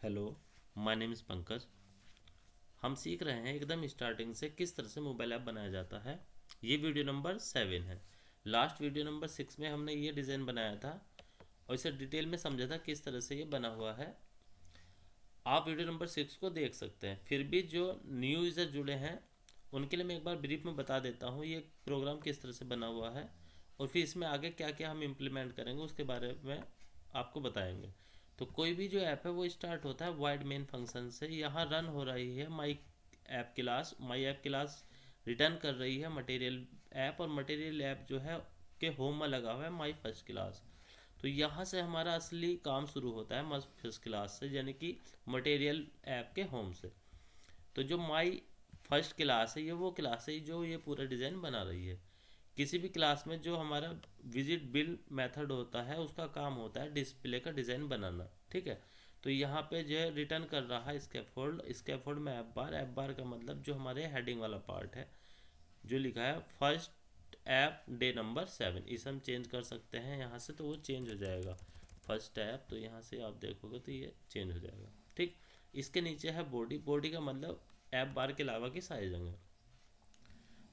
Hello, my name is Pankaj. हम सीख रहे हैं एकदम स्टार्टिंग से किस तरह से मोबाइल ऐप बनाया जाता है। ये वीडियो नंबर 7 है। लास्ट वीडियो नंबर 6 में हमने ये डिज़ाइन बनाया था और इसे डिटेल में समझा था किस तरह से ये बना हुआ है। आप वीडियो नंबर 6 को देख सकते हैं। फिर भी जो न्यू यूज़र जुड़े हैं उनके लिए मैं एक बार ब्रीफ में बता देता हूँ ये प्रोग्राम किस तरह से बना हुआ है और फिर इसमें आगे क्या क्या हम इम्प्लीमेंट करेंगे उसके बारे में आपको बताएंगे। तो कोई भी जो ऐप है वो स्टार्ट होता है वाइड मेन फंक्शन से। यहाँ रन हो रही है माई ऐप क्लास रिटर्न कर रही है मटेरियल ऐप, और मटेरियल ऐप जो है के होम में लगा हुआ है माई फर्स्ट क्लास। तो यहाँ से हमारा असली काम शुरू होता है माई फर्स्ट क्लास से, यानी कि मटेरियल ऐप के होम से। तो जो माई फर्स्ट क्लास है ये वो क्लास है जो ये पूरा डिज़ाइन बना रही है। किसी भी क्लास में जो हमारा विजिट बिल्ड मेथड होता है उसका काम होता है डिस्प्ले का डिज़ाइन बनाना। ठीक है, तो यहाँ पे जो है रिटर्न कर रहा है स्कैफोल्ड में ऐप बार का मतलब जो हमारे हेडिंग वाला पार्ट है जो लिखा है फर्स्ट ऐप डे नंबर 7, इसे हम चेंज कर सकते हैं यहाँ से, तो वो चेंज हो जाएगा फर्स्ट ऐप। तो यहाँ से आप देखोगे तो ये चेंज हो जाएगा। ठीक, इसके नीचे है बॉडी का मतलब ऐप बार के अलावा की सारी जगह,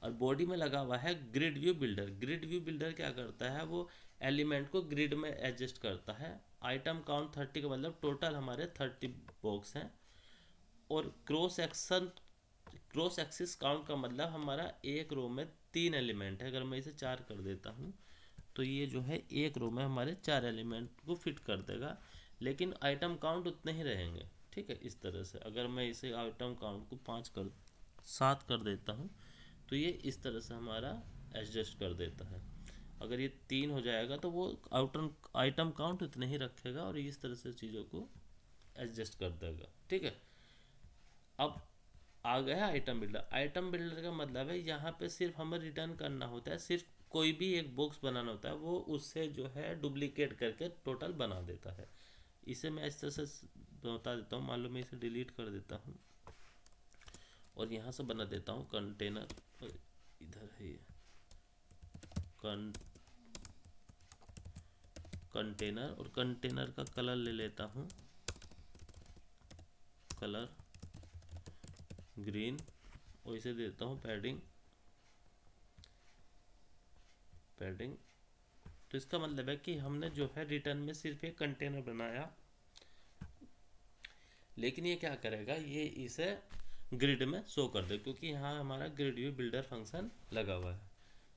और बॉडी में लगा हुआ है grid view builder. Grid view builder क्या करता है, वो एलिमेंट को ग्रिड में एडजस्ट करता है। आइटम काउंट 30 का मतलब टोटल हमारे 30 बॉक्स हैं, और क्रॉस एक्सिस काउंट का मतलब हमारा एक रो में 3 एलिमेंट है। अगर मैं इसे 4 कर देता हूँ तो ये जो है एक रो में हमारे 4 एलिमेंट को फिट कर देगा, लेकिन आइटम काउंट उतने ही रहेंगे। ठीक है, इस तरह से अगर मैं इसे आइटम काउंट को 7 कर देता हूँ तो ये इस तरह से हमारा एडजस्ट कर देता है। अगर ये 3 हो जाएगा तो वो आइटम काउंट उतने ही रखेगा और इस तरह से चीज़ों को एडजस्ट कर देगा। ठीक है, अब आ गया आइटम बिल्डर। आइटम बिल्डर का मतलब है यहाँ पे सिर्फ हमें रिटर्न करना होता है, सिर्फ कोई भी एक बॉक्स बनाना होता है, वो उससे जो है डुप्लीकेट करके टोटल बना देता है। इसे मैं इस तरह से बता देता हूँ। मान लो मैं इसे डिलीट कर देता हूँ और यहाँ से बना देता हूँ कंटेनर। इधर है ये कंटेनर, और कंटेनर का कलर ले लेता हूँ, कलर ग्रीन, और इसे देता हूँ पैडिंग। तो इसका मतलब है कि हमने जो है रिटर्न में सिर्फ एक कंटेनर बनाया, लेकिन ये क्या करेगा, ये इसे ग्रिड में शो कर दे, क्योंकि यहाँ हमारा ग्रिड व्यू बिल्डर फंक्शन लगा हुआ है।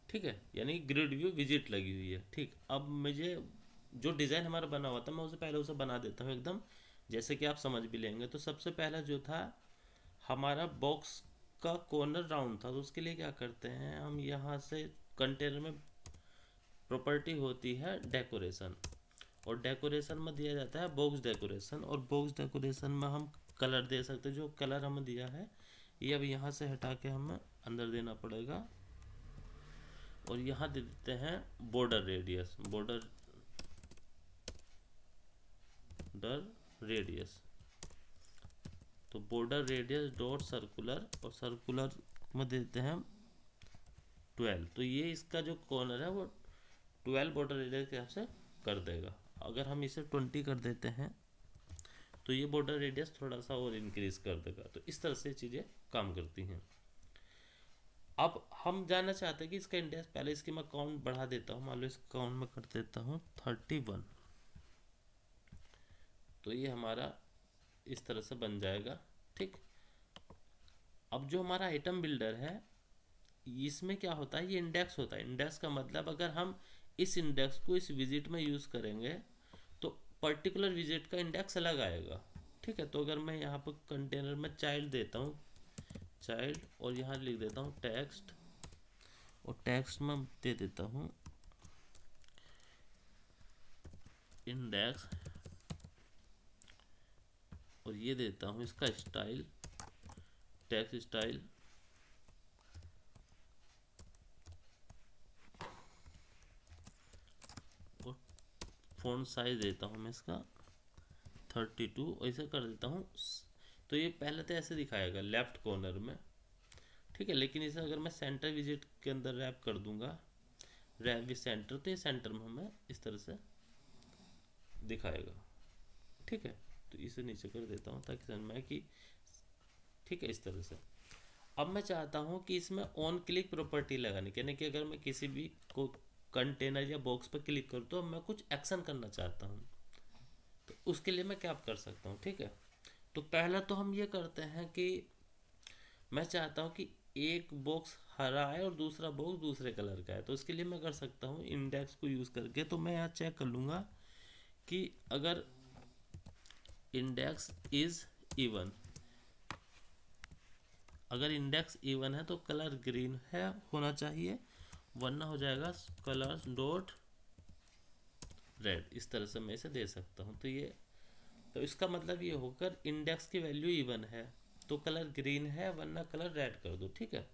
ठीक है, यानी ग्रिड व्यू विजिट लगी हुई है। ठीक, अब मुझे जो डिज़ाइन हमारा बना हुआ था मैं उसे पहले उसे बना देता हूँ एकदम, जैसे कि आप समझ भी लेंगे। तो सबसे पहला जो था हमारा बॉक्स का कॉर्नर राउंड था, तो उसके लिए क्या करते हैं हम, यहाँ से कंटेनर में प्रॉपर्टी होती है डेकोरेशन, और डेकोरेशन में दिया जाता है बॉक्स डेकोरेशन, और बॉक्स डेकोरेशन में हम कलर दे सकते हैं। जो कलर हमें दिया है ये अब यहाँ से हटा के हमें अंदर देना पड़ेगा, और यहाँ दे देते हैं बॉर्डर रेडियस। तो बॉर्डर रेडियस डॉट सर्कुलर, और सर्कुलर में देते हैं 12। तो ये इसका जो कॉर्नर है वो 12 बॉर्डर रेडियस के हिसाब से कर देगा। अगर हम इसे 20 कर देते हैं तो ये बॉर्डर रेडियस थोड़ा सा और इंक्रीज कर देगा। तो इस तरह से चीज़ें काम करती हैं। अब हम जानना चाहते हैं कि इसका इंडेक्स, पहले इसकी मैं काउंट बढ़ा देता हूँ। मान लो इस काउंट में कर देता हूँ 31, तो ये हमारा इस तरह से बन जाएगा। ठीक, अब जो हमारा आइटम बिल्डर है इसमें क्या होता है, ये इंडेक्स होता है। इंडेक्स का मतलब अगर हम इस इंडेक्स को इस विजिट में यूज़ करेंगे तो पर्टिकुलर विजिट का इंडेक्स अलग आएगा। ठीक है, तो अगर मैं यहाँ पर कंटेनर में चाइल्ड देता हूँ, चाइल्ड, और यहाँ लिख देता हूँ टेक्स्ट, और टेक्स्ट में दे देता हूँ इंडेक्स, और ये देता हूँ इसका स्टाइल, टेक्स्ट स्टाइल, और फ़ॉन्ट साइज देता हूँ मैं इसका 32, और इसे कर देता हूँ। तो ये पहले तो ऐसे दिखाएगा लेफ्ट कॉर्नर में। ठीक है, लेकिन इसे अगर मैं सेंटर विजिट के अंदर रैप कर दूंगा, रैप विद सेंटर, तो ये सेंटर में हमें इस तरह से दिखाएगा। ठीक है, तो इसे नीचे कर देता हूँ ताकि समझ में आए कि ठीक है इस तरह से। अब मैं चाहता हूँ कि इसमें ऑन क्लिक प्रॉपर्टी लगाने की, यानी कि अगर मैं किसी भी को कंटेनर या बॉक्स पर क्लिक करूँ तो मैं कुछ एक्शन करना चाहता हूँ, तो उसके लिए मैं क्या कर सकता हूँ। ठीक है, तो पहला तो हम ये करते हैं कि मैं चाहता हूँ कि एक बॉक्स हरा है और दूसरा बॉक्स दूसरे कलर का है, तो इसके लिए मैं कर सकता हूँ इंडेक्स को यूज़ करके। तो मैं यहाँ चेक कर लूँगा कि अगर इंडेक्स इज इवन, अगर इंडेक्स इवन है तो कलर ग्रीन है होना चाहिए, वरना हो जाएगा कलर डॉट रेड। इस तरह से मैं इसे दे सकता हूँ। तो इसका मतलब ये होकर इंडेक्स की वैल्यू इवन है तो कलर ग्रीन है, वरना कलर रेड कर दो। ठीक है,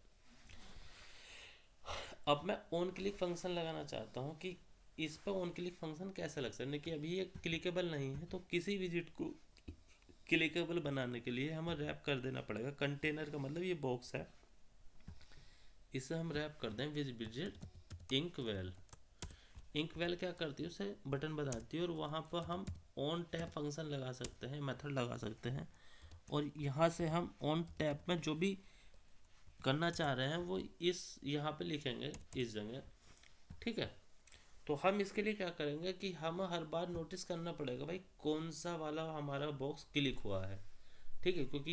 अब मैं ऑन क्लिक फंक्शन लगाना चाहता हूँ कि इस पर ऑन क्लिक फंक्शन कैसे लग सकता है कि अभी ये क्लिकेबल नहीं है, तो किसी विजिट को क्लिकेबल बनाने के लिए हमें रैप कर देना पड़ेगा। कंटेनर का मतलब ये बॉक्स है, इसे हम रैप कर दें विज विजिट इंकवेल। इंकवेल क्या करती है, उसे बटन बताती है और वहाँ पर हम ऑन टैप फंक्शन लगा सकते हैं, मेथड लगा सकते हैं, और यहाँ से हम ऑन टैप में जो भी करना चाह रहे हैं वो इस यहाँ पे लिखेंगे इस जगह। ठीक है, तो हम इसके लिए क्या करेंगे कि हम हर बार नोटिस करना पड़ेगा भाई कौन सा वाला हमारा बॉक्स क्लिक हुआ है। ठीक है, क्योंकि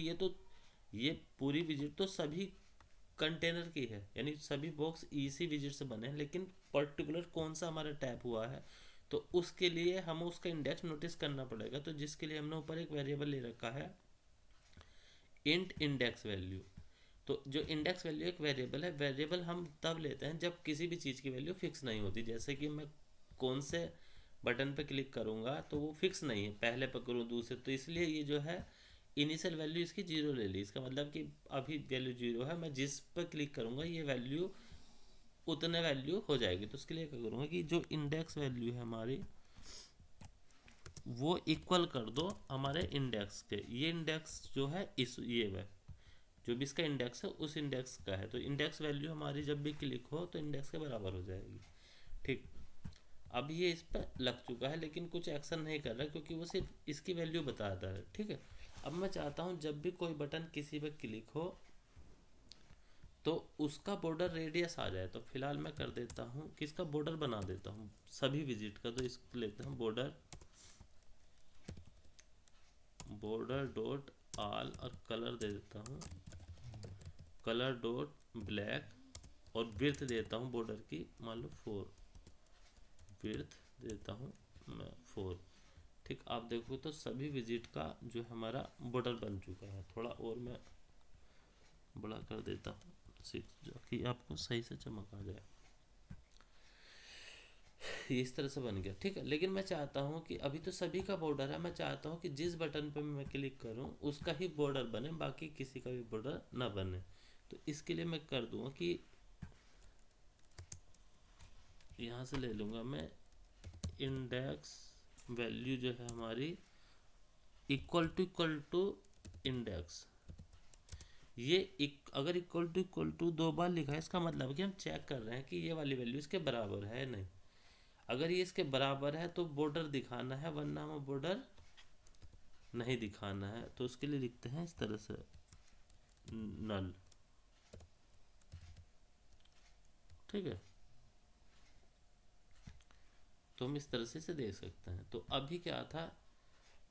ये पूरी विजिट तो सभी कंटेनर की है, यानी सभी बॉक्स इसी विजिट से बने हैं, लेकिन पर्टिकुलर कौन सा हमारा टैप हुआ है तो उसके लिए हमें उसका इंडेक्स नोटिस करना पड़ेगा। तो जिसके लिए हमने ऊपर एक वेरिएबल ले रखा है इंट इंडेक्स वैल्यू। तो जो इंडेक्स वैल्यू एक वेरिएबल है, वेरिएबल हम तब लेते हैं जब किसी भी चीज़ की वैल्यू फिक्स नहीं होती। जैसे कि मैं कौन से बटन पे क्लिक करूँगा तो वो फिक्स नहीं है, पहले पर करूँ दूसरे, तो इसलिए ये जो है इनिशियल वैल्यू इसकी जीरो ले ली। इसका मतलब कि अभी वैल्यू जीरो है, मैं जिस पर क्लिक करूँगा ये वैल्यू उतने वैल्यू हो जाएगी। तो उसके लिए क्या करूँगा कि जो इंडेक्स वैल्यू है हमारी वो इक्वल कर दो हमारे इंडेक्स के। ये इंडेक्स जो है इस ये वह जो भी इसका इंडेक्स है उस इंडेक्स का है, तो इंडेक्स वैल्यू हमारी जब भी क्लिक हो तो इंडेक्स के बराबर हो जाएगी। ठीक, अब ये इस पर लग चुका है लेकिन कुछ एक्शन नहीं कर रहा क्योंकि वो सिर्फ इसकी वैल्यू बताता है। ठीक है, अब मैं चाहता हूँ जब भी कोई बटन किसी पे क्लिक हो तो उसका बॉर्डर रेडियस आ जाए। तो फिलहाल मैं कर देता हूँ कि इसका बॉर्डर बना देता हूँ सभी विजिट का। तो इसको लेते हैं बॉर्डर डॉट ऑल और कलर दे देता हूँ कलर डॉट ब्लैक, और विड्थ देता हूँ बॉर्डर की मान लो 4, विड्थ देता हूँ मैं 4। ठीक, आप देखो तो सभी विजिट का जो हमारा बॉर्डर बन चुका है। थोड़ा और मैं बड़ा कर देता हूँ 6 ताकि आपको सही से चमक आ जाए। ये इस तरह से बन गया। ठीक है, लेकिन मैं चाहता हूँ कि अभी तो सभी का बॉर्डर है, मैं चाहता हूँ कि जिस बटन पे मैं क्लिक करूँ उसका ही बॉर्डर बने, बाकी किसी का भी बॉर्डर ना बने। तो इसके लिए मैं कर दूंगा कि यहाँ से ले लूँगा मैं इंडेक्स वैल्यू जो है हमारी इक्वल टू इंडेक्स। ये अगर इक्वल टू 2 बार लिखा है इसका मतलब कि हम चेक कर रहे हैं कि ये वाली वैल्यू इसके बराबर है नहीं। अगर ये इसके बराबर है तो बॉर्डर दिखाना है, वरना हमें बॉर्डर नहीं दिखाना है। तो उसके लिए लिखते हैं इस तरह से नल। ठीक है, तो हम इस तरह से इसे देख सकते हैं। तो अभी क्या था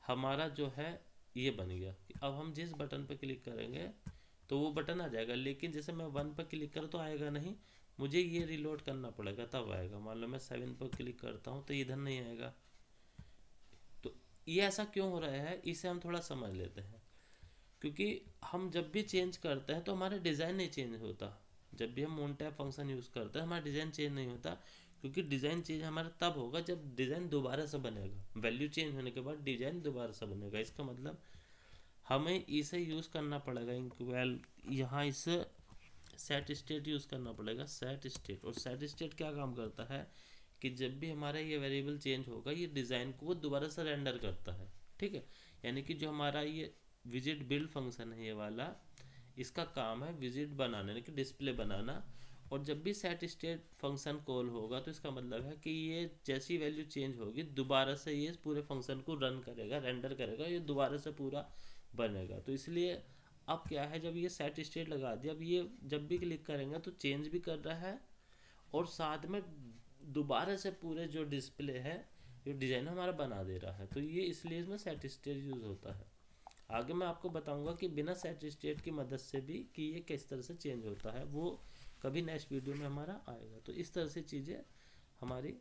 हमारा जो है ये बन गया कि अब हम जिस बटन पर क्लिक करेंगे तो वो बटन आ जाएगा, लेकिन जैसे मैं 1 पर क्लिक करूँ तो आएगा नहीं, मुझे ये रिलोड करना पड़ेगा तब आएगा। मान लो मैं 7 पर क्लिक करता हूँ तो इधर नहीं आएगा। तो ये ऐसा क्यों हो रहा है इसे हम थोड़ा समझ लेते हैं। क्योंकि हम जब भी चेंज करते हैं तो हमारा डिज़ाइन नहीं चेंज होता। जब भी हम ऑन टैप फंक्शन यूज़ करते हैं हमारा डिज़ाइन चेंज नहीं होता, क्योंकि डिज़ाइन चेंज हमारा तब होगा जब डिज़ाइन दोबारा से बनेगा। वैल्यू चेंज होने के बाद डिज़ाइन दोबारा से बनेगा। इसका मतलब हमें इसे यूज़ करना पड़ेगा इंक्वेल, यहाँ इसे सेट स्टेट यूज़ करना पड़ेगा, सेट स्टेट। और सेट स्टेट क्या काम करता है कि जब भी हमारा ये वेरिएबल चेंज होगा ये डिज़ाइन को वो दोबारा से रेंडर करता है। ठीक है, यानी कि जो हमारा ये विजिट बिल्ड फंक्शन है ये वाला, इसका काम है विजिट बनाने यानी कि डिस्प्ले बनाना, और जब भी सेट स्टेट फंक्शन कॉल होगा तो इसका मतलब है कि ये जैसी वैल्यू चेंज होगी दोबारा से ये पूरे फंक्शन को रन करेगा, रेंडर करेगा, ये दोबारा से पूरा बनेगा। तो इसलिए अब क्या है, जब ये सेट स्टेट लगा दिया, अब ये जब भी क्लिक करेंगे तो चेंज भी कर रहा है और साथ में दोबारा से पूरे जो डिस्प्ले है, जो डिज़ाइन हमारा बना दे रहा है। तो ये इसलिए इसमें सेट स्टेट यूज़ होता है। आगे मैं आपको बताऊंगा कि बिना सेट स्टेट की मदद से भी कि ये किस तरह से चेंज होता है, वो कभी नेक्स्ट वीडियो में हमारा आएगा। तो इस तरह से चीज़ें हमारी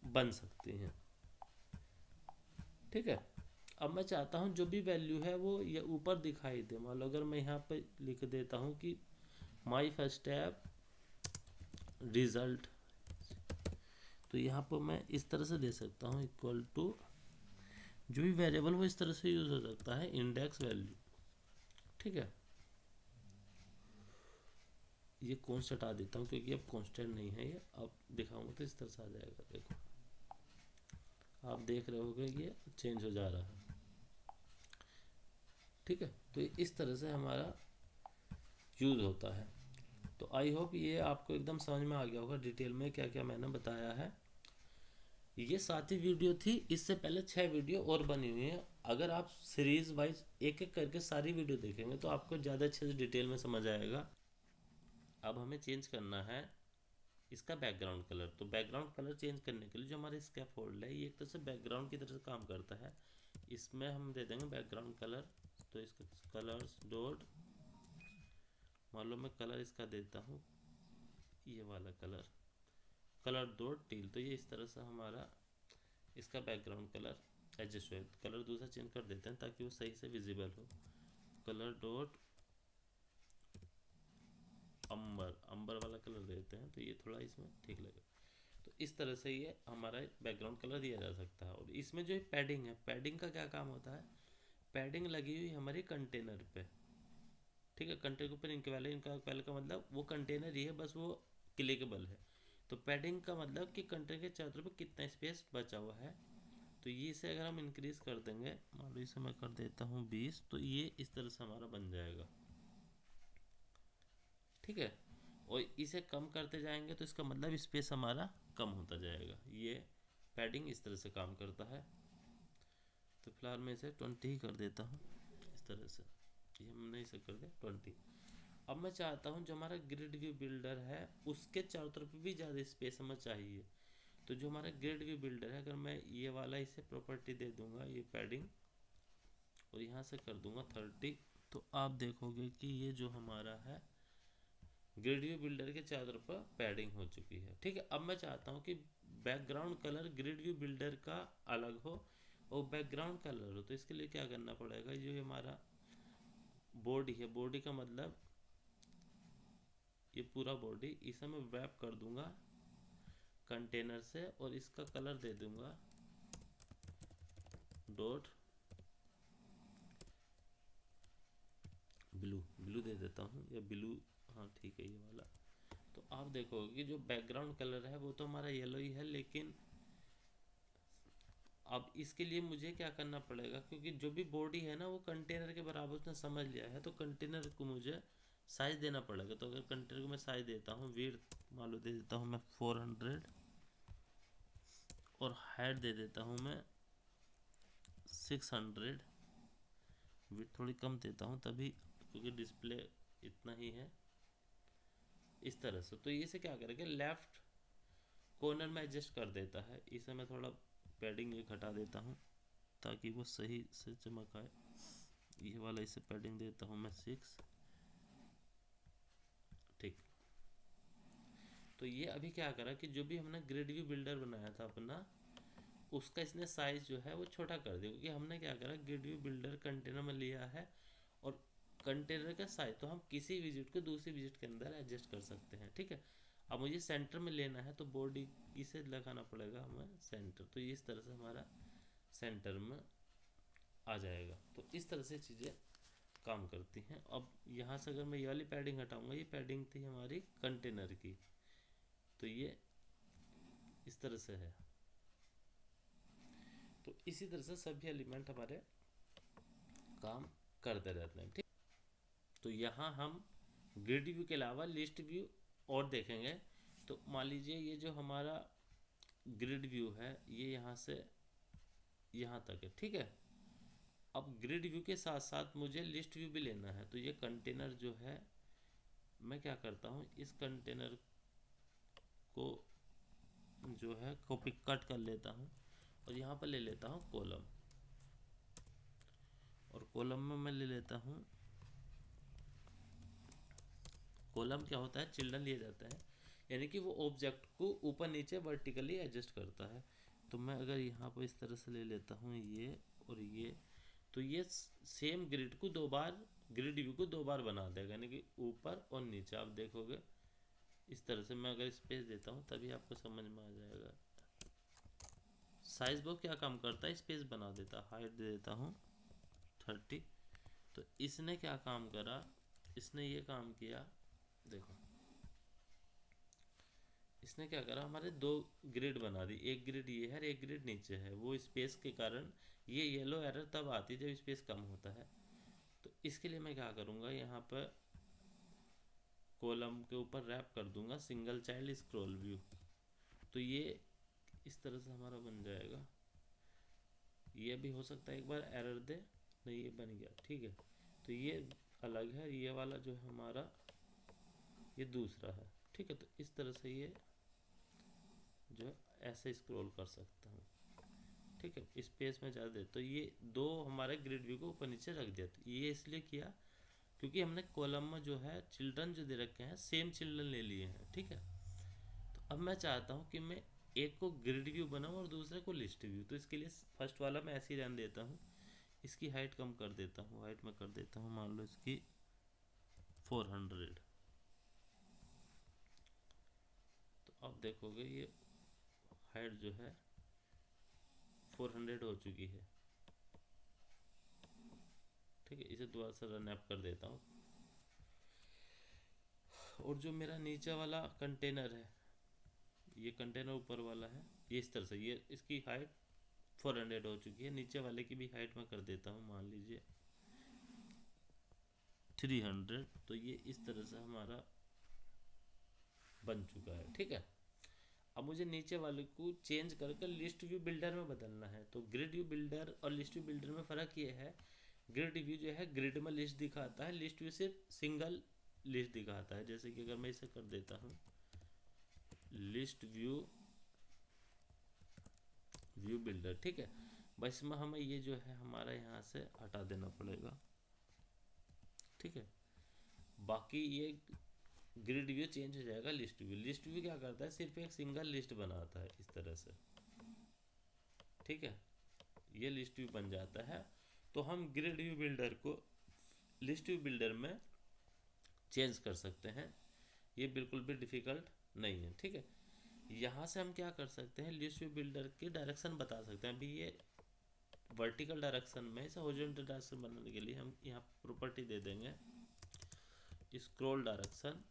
बन सकती हैं, ठीक है। अब मैं चाहता हूँ जो भी वैल्यू है वो ये ऊपर दिखाई दे। मान लो अगर मैं यहाँ पे लिख देता हूँ कि माई फर्स्ट ऐप रिजल्ट, तो यहाँ पर मैं इस तरह से दे सकता हूँ इक्वल टू जो भी वेरिएबल वो इस तरह से यूज़ हो सकता है, इंडेक्स वैल्यू, ठीक है। ये कॉन्स्टेंट हटा देता हूँ क्योंकि अब कॉन्स्टेंट नहीं है ये, अब दिखाऊंगा तो इस तरह से आ जाएगा। देखो आप देख रहे होगे ये चेंज हो जा रहा है, ठीक है। तो इस तरह से हमारा यूज़ होता है। तो आई होप ये आपको एकदम समझ में आ गया होगा डिटेल में क्या क्या मैंने बताया है। ये 7वीं वीडियो थी, इससे पहले 6 वीडियो और बनी हुई हैं। अगर आप सीरीज वाइज एक एक करके सारी वीडियो देखेंगे तो आपको ज़्यादा अच्छे से डिटेल में समझ आएगा। अब हमें चेंज करना है इसका बैकग्राउंड कलर। तो बैकग्राउंड कलर चेंज करने के लिए जो हमारे स्कैफोल्ड है, ये एक तरह से बैकग्राउंड की तरह से काम करता है। इसमें हम दे देंगे बैकग्राउंड कलर। तो इसका कलर्स डॉट, मान लो मैं कलर इसका देता हूँ ये वाला कलर, कलर डॉट टील। तो ये इस तरह से हमारा इसका बैकग्राउंड कलर एडजस्ट हो। कलर दूसरा चेंज कर देते हैं ताकि वो सही से विजिबल हो। कलर डॉट अंबर, अंबर वाला कलर देते हैं तो ये थोड़ा इसमें ठीक लगेगा। तो इस तरह से ये हमारा बैकग्राउंड कलर दिया जा सकता है। और इसमें जो पैडिंग है, पैडिंग का क्या काम होता है, पैडिंग लगी हुई हमारी कंटेनर पे, ठीक है। कंटेनर के ऊपर इनका का मतलब वो कंटेनर ही है, बस वो क्लिकेबल है। तो पैडिंग का मतलब कि कंटेनर के चारों तरफ कितना स्पेस बचा हुआ है। तो ये इसे अगर हम इंक्रीज कर देंगे, मान लो इसे मैं कर देता हूँ 20, तो ये इस तरह से हमारा बन जाएगा, ठीक है। और इसे कम करते जाएंगे तो इसका मतलब स्पेस हमारा कम होता जाएगा। ये पैडिंग इस तरह से काम करता है। तो फिलहाल मैं इसे 20 ही कर देता हूँ इस तरह से, ये हमने इसे कर दिया 20। अब मैं चाहता हूँ जो हमारा ग्रिड व्यू बिल्डर है उसके चारों तरफ भी ज़्यादा स्पेस हमें चाहिए। तो जो हमारा ग्रिड व्यू बिल्डर है, अगर मैं ये वाला इसे प्रॉपर्टी दे दूंगा, ये पैडिंग, और यहाँ से कर दूंगा 30, तो आप देखोगे कि ये जो हमारा है ग्रिड व्यू बिल्डर के चारों तरफ पैडिंग हो चुकी है, ठीक है। अब मैं चाहता हूँ कि background colour grid view builder का अलग हो और बैकग्राउंड कलर हो। तो इसके लिए क्या करना पड़ेगा, जो हमारा बॉडी है, बॉडी का मतलब ये पूरा बॉडी, इसे मैं रैप कर दूंगा कंटेनर से और इसका कलर दे दूंगा डॉट ब्लू, ब्लू दे देता हूँ या ब्लू, हाँ ठीक है ये वाला। तो आप देखोगे कि जो बैकग्राउंड कलर है वो तो हमारा येलो ही है, लेकिन अब इसके लिए मुझे क्या करना पड़ेगा, क्योंकि जो भी बॉडी है ना वो कंटेनर के बराबर उसने समझ लिया है, तो कंटेनर को मुझे साइज देना पड़ेगा। तो अगर कंटेनर को मैं साइज देता हूँ, विड्थ मान लो दे देता हूँ मैं 400 और हाइट दे देता हूँ मैं 600, विड्थ थोड़ी कम देता हूँ तभी क्योंकि डिस्प्ले इतना ही है, इस तरह से। तो इसे क्या करेंगे, लेफ्ट कॉर्नर में एडजस्ट कर देता है। इसे मैं थोड़ा पैडिंग ये घटा देता हूँ ताकि वो सही से चमक आए। ये वाला इसे पैडिंग देता हूँ मैं 6, ठीक। तो ये अभी क्या करा कि जो भी हमने ग्रिड व्यू बिल्डर बनाया था अपना, उसका इसने साइज जो है वो छोटा कर दिया, क्योंकि हमने क्या करा, ग्रिड व्यू बिल्डर कंटेनर में लिया है और कंटेनर का साइज तो हम किसी विजिट को दूसरी विजिट के अंदर एडजस्ट कर सकते हैं, ठीक है। अब मुझे सेंटर में लेना है तो बॉडी इसे लगाना पड़ेगा हमें सेंटर, तो इस तरह से हमारा सेंटर में आ जाएगा। तो इस तरह से चीज़ें काम करती हैं। अब यहाँ से अगर मैं ये वाली पैडिंग हटाऊंगा, ये पैडिंग थी हमारी कंटेनर की, तो ये इस तरह से है। तो इसी तरह से सभी एलिमेंट हमारे काम करते रहते हैं, ठीक। तो यहाँ हम ग्रिड व्यू के अलावा लिस्ट व्यू और देखेंगे तो मान लीजिए ये जो हमारा ग्रिड व्यू है ये यहाँ से यहाँ तक है, ठीक है। अब ग्रिड व्यू के साथ साथ मुझे लिस्ट व्यू भी लेना है, तो ये कंटेनर जो है मैं क्या करता हूँ, इस कंटेनर को जो है कॉपी कट कर लेता हूँ और यहाँ पर ले लेता हूँ कॉलम, और कॉलम में मैं ले लेता हूँ, कॉलम क्या होता है, चिल्ड्रन लिए जाता है, यानी कि वो ऑब्जेक्ट को ऊपर नीचे वर्टिकली एडजस्ट करता है। तो मैं अगर यहाँ पर इस तरह से ले लेता हूँ ये और ये, तो ये सेम ग्रिड को दो बार, ग्रिड व्यू को दो बार बना देगा, यानी कि ऊपर और नीचे। आप देखोगे इस तरह से, मैं अगर स्पेस देता हूँ तभी आपको समझ में आ जाएगा। साइज बॉक्स क्या काम करता है, स्पेस बना देता, हाइट दे देता हूँ 30। तो इसने क्या काम करा, इसने ये काम किया, देखो इसने क्या करा, हमारे दो ग्रिड बना दी, एक ग्रिड ये है और एक ग्रिड नीचे है। वो स्पेस के कारण ये येलो एरर तब आती है जब स्पेस कम होता है। तो इसके लिए मैं क्या करूँगा, यहाँ पर कॉलम के ऊपर रैप कर दूंगा सिंगल चाइल्ड स्क्रॉल व्यू, तो ये इस तरह से हमारा बन जाएगा। ये भी हो सकता है एक बार एरर दे, नहीं ये बन गया, ठीक है। तो ये अलग है, ये वाला जो है हमारा ये दूसरा है, ठीक है। तो इस तरह से ये जो है ऐसे स्क्रॉल कर सकता हूँ, ठीक है। स्पेस में ज़्यादा दे, तो ये दो हमारे ग्रिड व्यू को ऊपर नीचे रख दिया। तो ये इसलिए किया क्योंकि हमने कॉलम में जो है चिल्ड्रन जो दे रखे हैं सेम चिल्ड्रन ले लिए हैं, ठीक है। तो अब मैं चाहता हूँ कि मैं एक को ग्रिड व्यू बनाऊँ और दूसरे को लिस्ट व्यू। तो इसके लिए फर्स्ट वाला मैं ऐसे ही रहने देता हूँ, इसकी हाइट कम कर देता हूँ, हाइट में कर देता हूँ मान लो इसकी 400। तो अब देखोगे ये हाइट जो है 400 हो चुकी है, ठीक है। इसे दोबारा से रन ऐप कर देता हूँ। और जो मेरा नीचे वाला कंटेनर है, ये कंटेनर ऊपर वाला है, ये इस तरह से, ये इसकी हाइट 400 हो चुकी है। नीचे वाले की भी हाइट में कर देता हूँ मान लीजिए 300। तो ये इस तरह से हमारा बन चुका है, ठीक है। अब मुझे नीचे वाले को चेंज करके लिस्ट व्यू बिल्डर में बदलना है। तो ग्रिड व्यू बिल्डर और लिस्ट व्यू बिल्डर में फ़र्क ये है, ग्रिड व्यू जो है ग्रिड में लिस्ट दिखाता है, लिस्ट व्यू सिर्फ सिंगल लिस्ट दिखाता है। जैसे कि अगर मैं इसे कर देता हूँ लिस्ट व्यू व्यू बिल्डर, ठीक है। बस में हमें ये जो है हमारा यहाँ से हटा देना पड़ेगा, ठीक है। बाकी ये ग्रिड व्यू चेंज हो जाएगा लिस्ट व्यू। लिस्ट व्यू क्या करता है, सिर्फ एक सिंगल लिस्ट बनाता है इस तरह से, ठीक है। ये लिस्ट व्यू बन जाता है। तो हम ग्रिड व्यू बिल्डर को लिस्ट व्यू बिल्डर में चेंज कर सकते हैं, ये बिल्कुल भी डिफ़िकल्ट नहीं है, ठीक है। यहाँ से हम क्या कर सकते हैं, लिस्ट व्यू बिल्डर की डायरेक्शन बता सकते हैं। अभी ये वर्टिकल डायरेक्शन में, इसे हॉरिजॉन्टल डायरेक्शन बनाने के लिए हम यहाँ प्रॉपर्टी दे देंगे scroll direction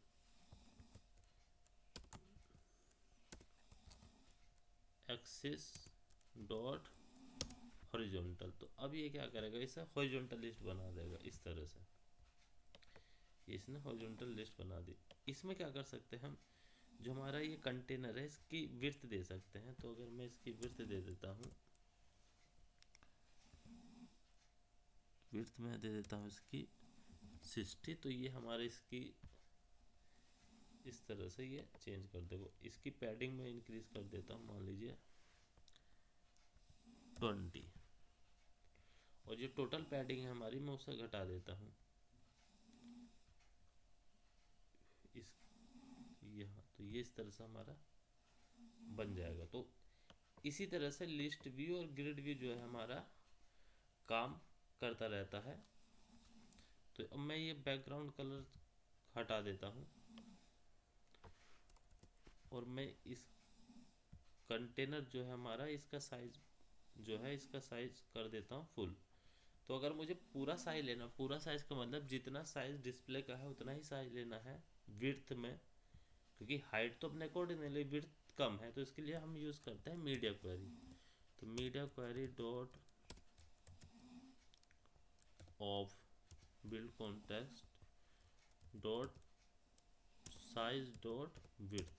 axis dot horizontal. तो अब ये क्या करेगा, इसे हॉरिजॉन्टल लिस्ट बना देगा इस तरह से। इसने हॉरिजॉन्टल लिस्ट बना दी। इसमें क्या कर सकते हैं हम, जो हमारा ये कंटेनर है इसकी विड्थ दे सकते हैं। तो अगर मैं इसकी विड्थ दे देता हूँ, विड्थ में दे देता हूँ इसकी 60, तो ये हमारे इसकी इस तरह से ये चेंज कर देगा। इसकी पैडिंग में इंक्रीज कर देता हूँ मान लीजिए 20, और जो टोटल पैडिंग है हमारी मैं उसे घटा देता हूँ इस यहाँ। तो ये इस तरह से हमारा बन जाएगा। तो इसी तरह से लिस्ट व्यू और ग्रिड व्यू जो है हमारा काम करता रहता है। तो अब मैं ये बैकग्राउंड कलर हटा देता हूँ और मैं इस कंटेनर जो है हमारा, इसका साइज जो है इसका साइज कर देता हूँ फुल। तो अगर मुझे पूरा साइज लेना, पूरा साइज का मतलब जितना साइज डिस्प्ले का है उतना ही साइज लेना है विड्थ में, क्योंकि हाइट तो अपने अकॉर्डिंगली, विड्थ कम है, तो इसके लिए हम यूज़ करते हैं मीडिया क्वेरी। तो media query dot of build context dot size dot width.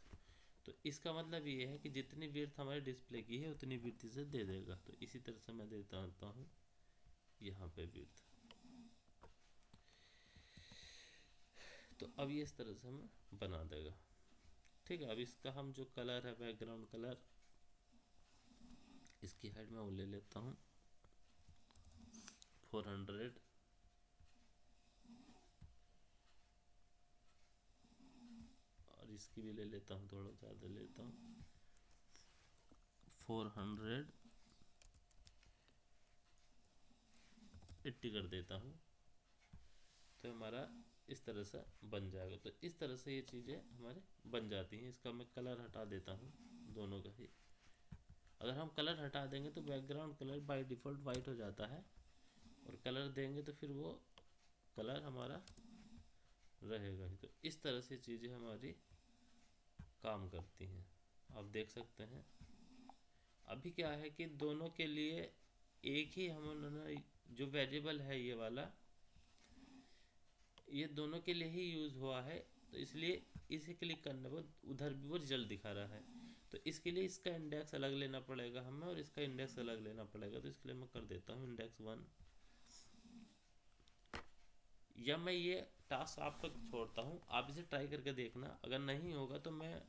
तो इसका मतलब ये है कि जितनी विड्थ हमारे डिस्प्ले की है उतनी विड्थ इसे दे देगा। तो इसी तरह से मैं देता हूँ यहाँ पे विड्थ। तो अब ये इस तरह से हमें बना देगा। ठीक है, अब इसका हम जो कलर है बैकग्राउंड कलर, इसकी हाइट मैं वो ले लेता हूँ 400, और इसकी भी ले लेता हूँ, थोड़ा ज़्यादा लेता हूँ 480 कर देता हूँ। तो हमारा इस तरह से बन जाएगा। तो इस तरह से ये चीज़ें हमारे बन जाती हैं। इसका मैं कलर हटा देता हूँ दोनों का ही। अगर हम कलर हटा देंगे तो background colour by default white हो जाता है, और कलर देंगे तो फिर वो कलर हमारा रहेगा ही। तो इस तरह से चीज़ें हमारी काम करती हैं, आप देख सकते हैं। अभी क्या है कि दोनों के लिए एक ही हमने जो वेरिएबल है ये वाला, ये दोनों के लिए ही यूज़ हुआ है। तो इसलिए इसे क्लिक करने पर उधर भी वो रिजल्ट दिखा रहा है। तो इसके लिए इसका इंडेक्स अलग लेना पड़ेगा हमें, और इसका इंडेक्स अलग लेना पड़ेगा। तो इसके लिए मैं कर देता हूँ इंडेक्स 1, या मैं ये टास्क आप तक छोड़ता हूँ, आप इसे ट्राई करके देखना। अगर नहीं होगा तो मैं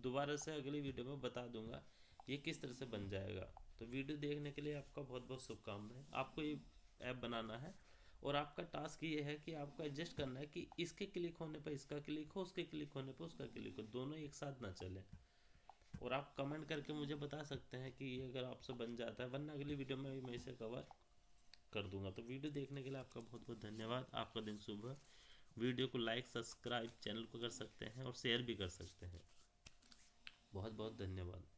दोबारा से अगली वीडियो में बता दूंगा ये किस तरह से बन जाएगा। तो वीडियो देखने के लिए आपका बहुत बहुत शुभकामनाएं। आपको ये ऐप बनाना है, और आपका टास्क ये है कि आपको एडजस्ट करना है कि इसके क्लिक होने पर इसका क्लिक हो, उसके क्लिक होने पर उसका क्लिक हो, दोनों एक साथ ना चले। और आप कमेंट करके मुझे बता सकते हैं कि ये अगर आपसे बन जाता है, वरना अगली वीडियो में मैं इसे कवर कर दूंगा। तो वीडियो देखने के लिए आपका बहुत बहुत धन्यवाद। आपका दिन शुभ है। वीडियो को लाइक, सब्सक्राइब, चैनल को कर सकते हैं और शेयर भी कर सकते हैं। बहुत बहुत धन्यवाद।